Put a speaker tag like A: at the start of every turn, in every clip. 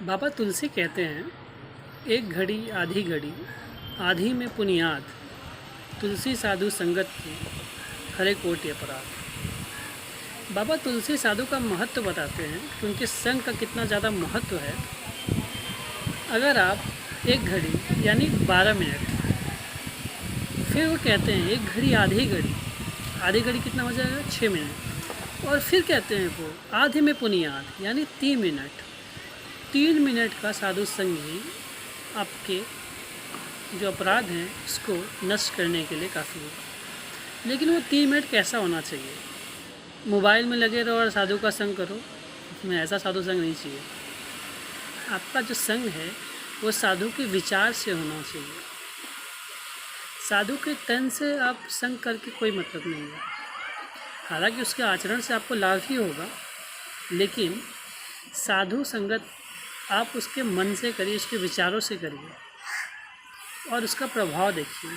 A: बाबा तुलसी कहते हैं, एक घड़ी आधी घड़ी आधी में पुनियाद, तुलसी साधु संगत की हरे कोटि अपराध। बाबा तुलसी साधु का महत्व बताते हैं कि उनके संग का कितना ज़्यादा महत्व है। अगर आप एक घड़ी यानी 12 मिनट, फिर वो कहते हैं एक घड़ी आधी घड़ी कितना हो जाएगा 6 मिनट, और फिर कहते हैं वो आधे में पुनियाद यानी 3 मिनट का साधु संग ही आपके जो अपराध हैं उसको नष्ट करने के लिए काफ़ी होगा। लेकिन वो 3 मिनट कैसा होना चाहिए? मोबाइल में लगे रहो और साधु का संग करो, उसमें ऐसा साधु संग नहीं चाहिए। आपका जो संग है वो साधु के विचार से होना चाहिए। साधु के तन से आप संग करके कोई मतलब नहीं है। हालांकि उसके आचरण से आपको लाभ ही होगा, लेकिन साधु संगत आप उसके मन से करिए, उसके विचारों से करिए और उसका प्रभाव देखिए।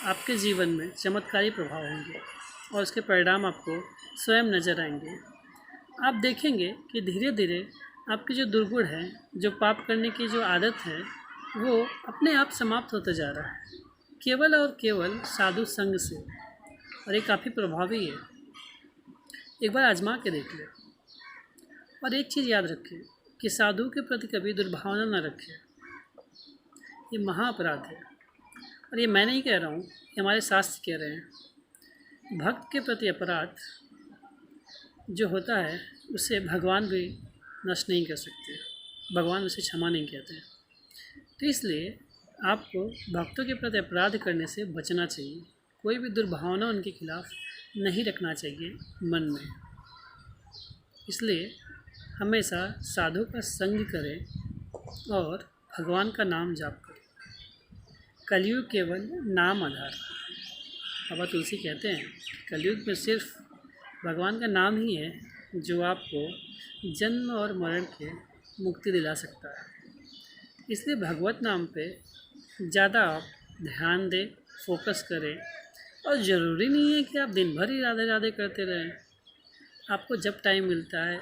A: आपके जीवन में चमत्कारी प्रभाव होंगे और उसके परिणाम आपको स्वयं नज़र आएंगे। आप देखेंगे कि धीरे धीरे आपके जो दुर्गुण है, जो पाप करने की जो आदत है, वो अपने आप समाप्त होते जा रहा है, केवल और केवल साधु संग से। और ये काफ़ी प्रभावी है। एक बार आजमा के देख ले। और एक चीज़ याद रखें कि साधु के प्रति कभी दुर्भावना न रखें। ये महाअपराध है। और ये मैं नहीं कह रहा हूँ, ये हमारे शास्त्र कह रहे हैं। भक्त के प्रति अपराध जो होता है उसे भगवान भी नष्ट नहीं कर सकते, भगवान उसे क्षमा नहीं कहते। तो इसलिए आपको भक्तों के प्रति अपराध करने से बचना चाहिए। कोई भी दुर्भावना उनके खिलाफ नहीं रखना चाहिए मन में। इसलिए हमेशा साधु का संग करें और भगवान का नाम जाप करें। कलयुग केवल नाम आधार। बाबा तुलसी कहते हैं कलयुग में सिर्फ भगवान का नाम ही है जो आपको जन्म और मरण के मुक्ति दिला सकता है। इसलिए भगवत नाम पे ज़्यादा आप ध्यान दें, फोकस करें। और ज़रूरी नहीं है कि आप दिन भर ही राधे राधे करते रहें। आपको जब टाइम मिलता है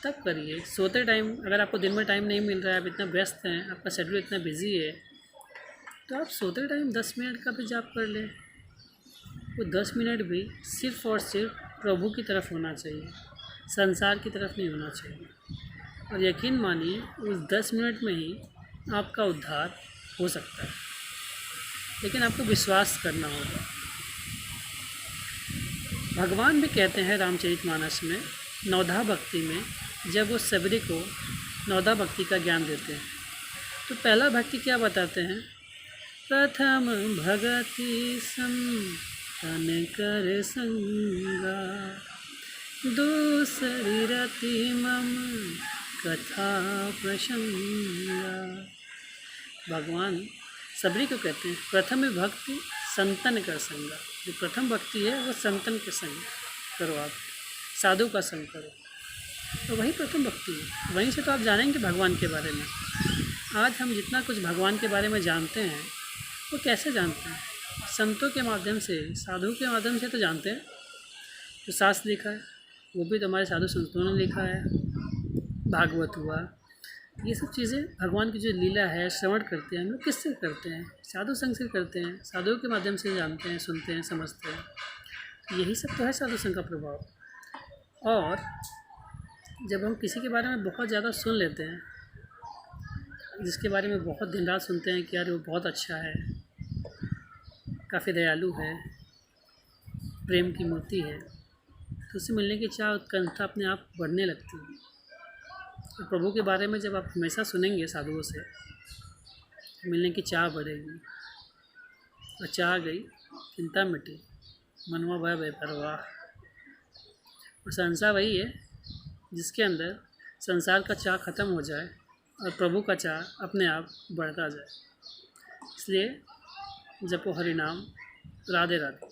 A: तब करिए। सोते टाइम अगर आपको दिन में टाइम नहीं मिल रहा है, आप इतना व्यस्त हैं, आपका शेड्यूल इतना बिजी है, तो आप सोते टाइम 10 मिनट का भी जाप कर लें। वो 10 मिनट भी सिर्फ़ और सिर्फ प्रभु की तरफ होना चाहिए, संसार की तरफ नहीं होना चाहिए। और यकीन मानिए उस 10 मिनट में ही आपका उद्धार हो सकता है, लेकिन आपको विश्वास करना होगा। भगवान भी कहते हैं रामचरितमानस में, नवधा भक्ति में, जब वो सबरी को नवधा भक्ति का ज्ञान देते हैं तो पहला भक्ति क्या बताते हैं? प्रथम भगति संतन कर संगा, दूसरी रति मम कथा प्रसंगा। भगवान सबरी को कहते हैं प्रथम भक्ति संतन कर संगा। जो प्रथम भक्ति है वो संतन के संग करो, आप साधु का संग करो, तो वही प्रथम भक्ति है। वहीं से तो आप जानेंगे भगवान के बारे में। आज हम जितना कुछ भगवान के बारे में जानते हैं वो कैसे जानते हैं? संतों के माध्यम से, साधु के माध्यम से तो जानते हैं। जो शास्त्र लिखा है वो भी तो हमारे साधु संतों ने लिखा है। भागवत हुआ, ये सब चीज़ें भगवान की जो लीला है श्रवण करते हैं हम लोग किससे करते हैं? साधु संग से करते हैं, साधुओं के माध्यम से जानते हैं, सुनते हैं, समझते हैं। यही सब तो है साधु संग का प्रभाव। और जब हम किसी के बारे में बहुत ज़्यादा सुन लेते हैं, जिसके बारे में बहुत दिन रात सुनते हैं कि यार वो बहुत अच्छा है, काफ़ी दयालु है, प्रेम की मूर्ति है, तो उससे मिलने की चाह, उत्कंठा अपने आप बढ़ने लगती है। तो प्रभु के बारे में जब आप हमेशा सुनेंगे साधुओं से, मिलने की चाह बढ़ेगी। और चाह गई चिंता मिटी, मनवा भय बेपरवाह। और संसार वही है जिसके अंदर संसार का चाह ख़त्म हो जाए और प्रभु का चाह अपने आप बढ़ता जाए। इसलिए जपो हरि नाम, राधे राधे।